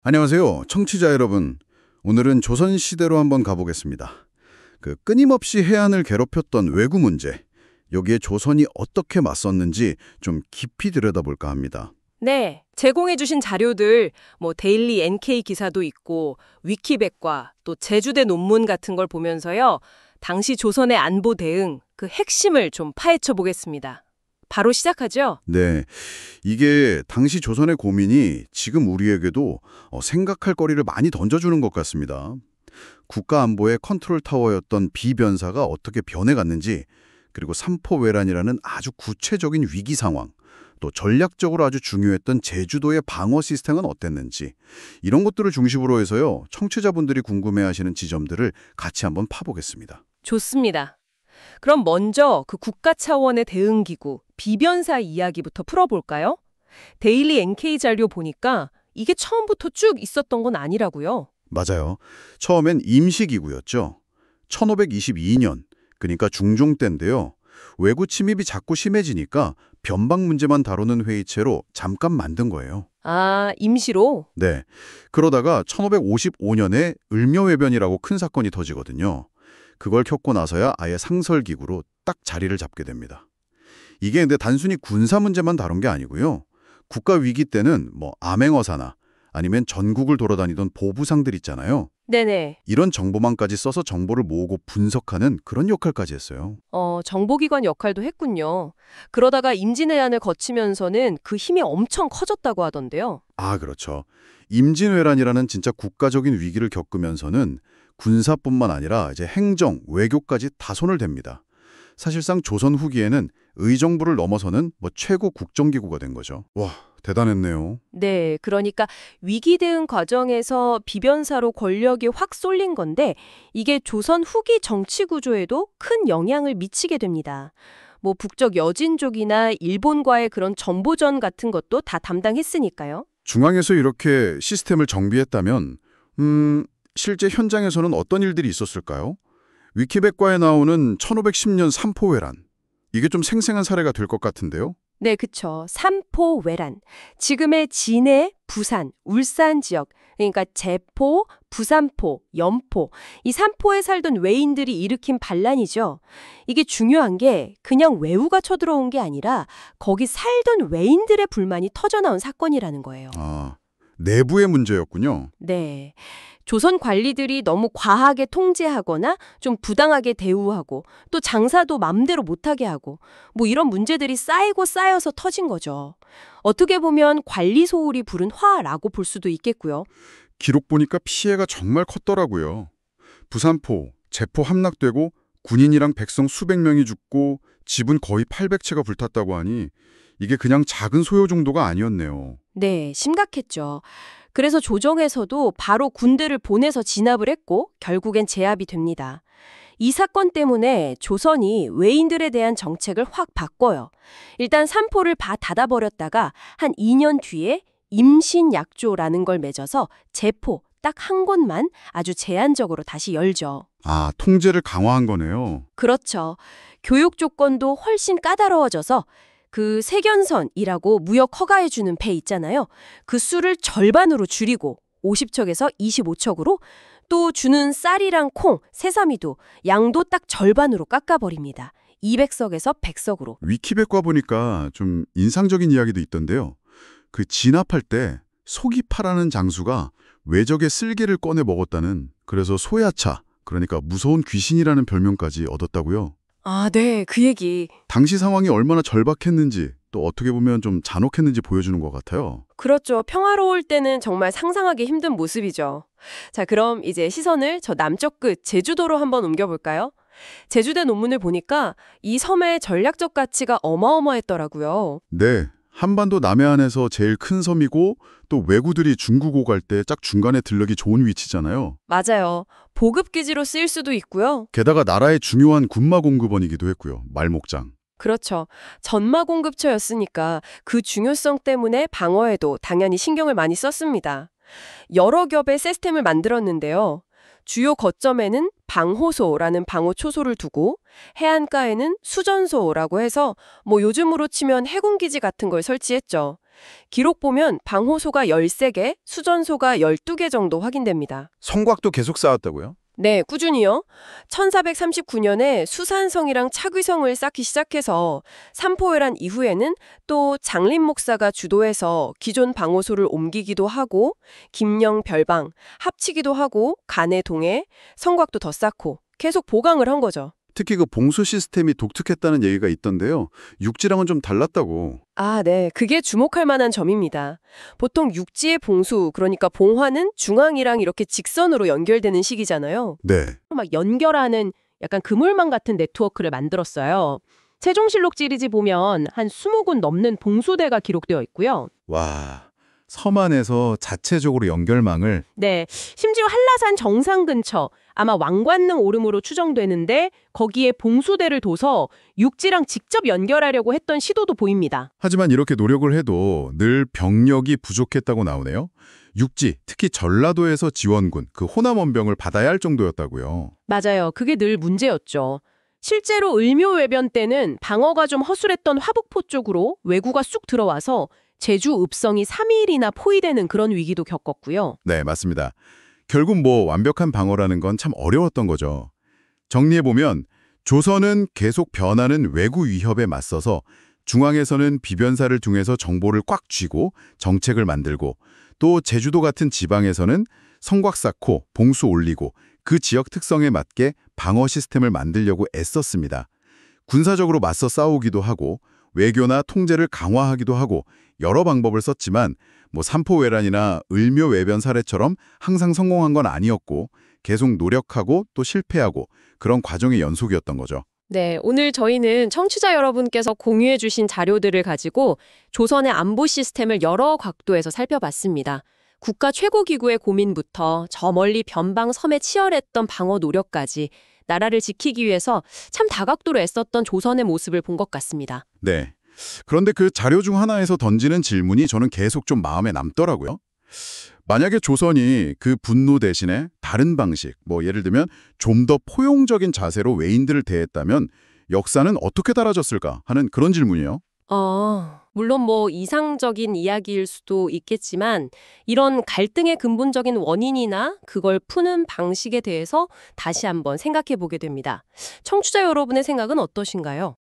안녕하세요, 청취자 여러분. 오늘은 조선시대로 한번 가보겠습니다. 끊임없이 해안을 괴롭혔던 왜구 문제, 여기에 조선이 어떻게 맞섰는지 좀 깊이 들여다볼까 합니다. 네, 제공해주신 자료들, 데일리 NK 기사도 있고, 위키백과 또 제주대 논문 같은 걸 보면서요, 당시 조선의 안보 대응, 그 핵심을 좀 파헤쳐 보겠습니다. 바로 시작하죠? 네, 이게 당시 조선의 고민이 지금 우리에게도 생각할 거리를 많이 던져주는 것 같습니다. 국가 안보의 컨트롤 타워였던 비변사가 어떻게 변해갔는지, 그리고 삼포외란이라는 아주 구체적인 위기 상황, 또 전략적으로 아주 중요했던 제주도의 방어 시스템은 어땠는지, 이런 것들을 중심으로 해서요, 청취자분들이 궁금해하시는 지점들을 같이 한번 파보겠습니다. 좋습니다. 그럼 먼저 그 국가 차원의 대응기구, 비변사 이야기부터 풀어볼까요? 데일리 NK 자료 보니까 이게 처음부터 쭉 있었던 건 아니라고요. 맞아요. 처음엔 임시기구였죠. 1522년, 그러니까 중종 때인데요. 외구 침입이 자꾸 심해지니까 변방 문제만 다루는 회의체로 잠깐 만든 거예요. 아, 임시로? 네. 그러다가 1555년에 을묘해변이라고 큰 사건이 터지거든요. 그걸 겪고 나서야 아예 상설기구로 딱 자리를 잡게 됩니다. 이게 근데 단순히 군사 문제만 다룬 게 아니고요. 국가 위기 때는 암행어사나 아니면 전국을 돌아다니던 보부상들 있잖아요. 네네. 이런 정보망까지 써서 정보를 모으고 분석하는 그런 역할까지 했어요. 정보기관 역할도 했군요. 그러다가 임진왜란을 거치면서는 그 힘이 엄청 커졌다고 하던데요. 아, 그렇죠. 임진왜란이라는 진짜 국가적인 위기를 겪으면서는 군사뿐만 아니라 이제 행정, 외교까지 다 손을 댑니다. 사실상 조선 후기에는 의정부를 넘어서는 최고 국정기구가 된 거죠. 와, 대단했네요. 네, 그러니까 위기 대응 과정에서 비변사로 권력이 확 쏠린 건데 이게 조선 후기 정치 구조에도 큰 영향을 미치게 됩니다. 북쪽 여진족이나 일본과의 그런 정보전 같은 것도 다 담당했으니까요. 중앙에서 이렇게 시스템을 정비했다면 실제 현장에서는 어떤 일들이 있었을까요? 위키백과에 나오는 1510년 삼포회란. 이게 좀 생생한 사례가 될 것 같은데요? 네, 그쵸. 삼포외란. 지금의 진해, 부산, 울산 지역, 그러니까 제포, 부산포, 연포, 이 삼포에 살던 외인들이 일으킨 반란이죠. 이게 중요한 게 그냥 외우가 쳐들어온 게 아니라 거기 살던 외인들의 불만이 터져나온 사건이라는 거예요. 아, 내부의 문제였군요. 네. 조선 관리들이 너무 과하게 통제하거나 좀 부당하게 대우하고 또 장사도 맘대로 못하게 하고 이런 문제들이 쌓이고 쌓여서 터진 거죠. 어떻게 보면 관리 소홀이 부른 화라고 볼 수도 있겠고요. 기록 보니까 피해가 정말 컸더라고요. 부산포, 제포 함락되고 군인이랑 백성 수백 명이 죽고 집은 거의 800채가 불탔다고 하니 이게 그냥 작은 소요 정도가 아니었네요. 네, 심각했죠. 그래서 조정에서도 바로 군대를 보내서 진압을 했고 결국엔 제압이 됩니다. 이 사건 때문에 조선이 외인들에 대한 정책을 확 바꿔요. 일단 삼포를 닫아버렸다가 한 2년 뒤에 임신약조라는 걸 맺어서 제포 딱 한 곳만 아주 제한적으로 다시 열죠. 아, 통제를 강화한 거네요. 그렇죠. 교육 조건도 훨씬 까다로워져서 그 세견선이라고 무역 허가해주는 배 있잖아요. 그 수를 절반으로 줄이고 50척에서 25척으로 또 주는 쌀이랑 콩, 새삼이도 양도 딱 절반으로 깎아버립니다. 200석에서 100석으로. 위키백과 보니까 좀 인상적인 이야기도 있던데요. 그 진압할 때 소기파라는 장수가 외적의 쓸개를 꺼내 먹었다는, 그래서 소야차, 그러니까 무서운 귀신이라는 별명까지 얻었다고요. 아, 네, 그 얘기. 당시 상황이 얼마나 절박했는지, 또 어떻게 보면 좀 잔혹했는지 보여주는 것 같아요. 그렇죠. 평화로울 때는 정말 상상하기 힘든 모습이죠. 자, 그럼 이제 시선을 저 남쪽 끝 제주도로 한번 옮겨볼까요? 제주대 논문을 보니까 이 섬의 전략적 가치가 어마어마했더라고요. 네, 한반도 남해안에서 제일 큰 섬이고 또 왜구들이 중국 오갈 때 짝 중간에 들르기 좋은 위치잖아요. 맞아요. 보급기지로 쓰일 수도 있고요. 게다가 나라의 중요한 군마 공급원이기도 했고요. 말목장. 그렇죠. 전마 공급처였으니까 그 중요성 때문에 방어에도 당연히 신경을 많이 썼습니다. 여러 겹의 시스템을 만들었는데요. 주요 거점에는 방호소라는 방호 초소를 두고 해안가에는 수전소라고 해서 요즘으로 치면 해군기지 같은 걸 설치했죠. 기록 보면 방호소가 13개, 수전소가 12개 정도 확인됩니다. 성곽도 계속 쌓았다고요? 네, 꾸준히요. 1439년에 수산성이랑 차귀성을 쌓기 시작해서 삼포회란 이후에는 또 장림 목사가 주도해서 기존 방호소를 옮기기도 하고 김영 별방, 합치기도 하고 간해 동해, 성곽도 더 쌓고 계속 보강을 한 거죠. 특히 그 봉수 시스템이 독특했다는 얘기가 있던데요. 육지랑은 좀 달랐다고. 아, 네. 그게 주목할 만한 점입니다. 보통 육지의 봉수, 그러니까 봉화는 중앙이랑 이렇게 직선으로 연결되는 식이잖아요. 네. 막 연결하는 약간 그물망 같은 네트워크를 만들었어요. 세종실록 지리지 보면 한 20곳 넘는 봉수대가 기록되어 있고요. 와, 섬 안에서 자체적으로 연결망을. 네, 심지어 한라산 정상 근처 아마 왕관릉 오름으로 추정되는데 거기에 봉수대를 둬서 육지랑 직접 연결하려고 했던 시도도 보입니다. 하지만 이렇게 노력을 해도 늘 병력이 부족했다고 나오네요. 육지, 특히 전라도에서 지원군, 그 호남원병을 받아야 할 정도였다고요. 맞아요. 그게 늘 문제였죠. 실제로 을묘외변 때는 방어가 좀 허술했던 화북포 쪽으로 왜구가 쑥 들어와서 제주 읍성이 3일이나 포위되는 그런 위기도 겪었고요. 네, 맞습니다. 결국 뭐 완벽한 방어라는 건 참 어려웠던 거죠. 정리해보면 조선은 계속 변하는 외구 위협에 맞서서 중앙에서는 비변사를 통해서 정보를 꽉 쥐고 정책을 만들고 또 제주도 같은 지방에서는 성곽 쌓고 봉수 올리고 그 지역 특성에 맞게 방어 시스템을 만들려고 애썼습니다. 군사적으로 맞서 싸우기도 하고 외교나 통제를 강화하기도 하고 여러 방법을 썼지만 뭐 삼포외란이나 을묘외변 사례처럼 항상 성공한 건 아니었고 계속 노력하고 또 실패하고 그런 과정의 연속이었던 거죠. 네, 오늘 저희는 청취자 여러분께서 공유해 주신 자료들을 가지고 조선의 안보 시스템을 여러 각도에서 살펴봤습니다. 국가 최고기구의 고민부터 저 멀리 변방 섬에 치열했던 방어 노력까지 나라를 지키기 위해서 참 다각도로 애썼던 조선의 모습을 본 것 같습니다. 네. 그런데 그 자료 중 하나에서 던지는 질문이 저는 계속 좀 마음에 남더라고요. 만약에 조선이 그 분노 대신에 다른 방식, 뭐 예를 들면 좀 더 포용적인 자세로 외인들을 대했다면 역사는 어떻게 달라졌을까 하는 그런 질문이에요. 물론 뭐 이상적인 이야기일 수도 있겠지만 이런 갈등의 근본적인 원인이나 그걸 푸는 방식에 대해서 다시 한번 생각해 보게 됩니다. 청취자 여러분의 생각은 어떠신가요?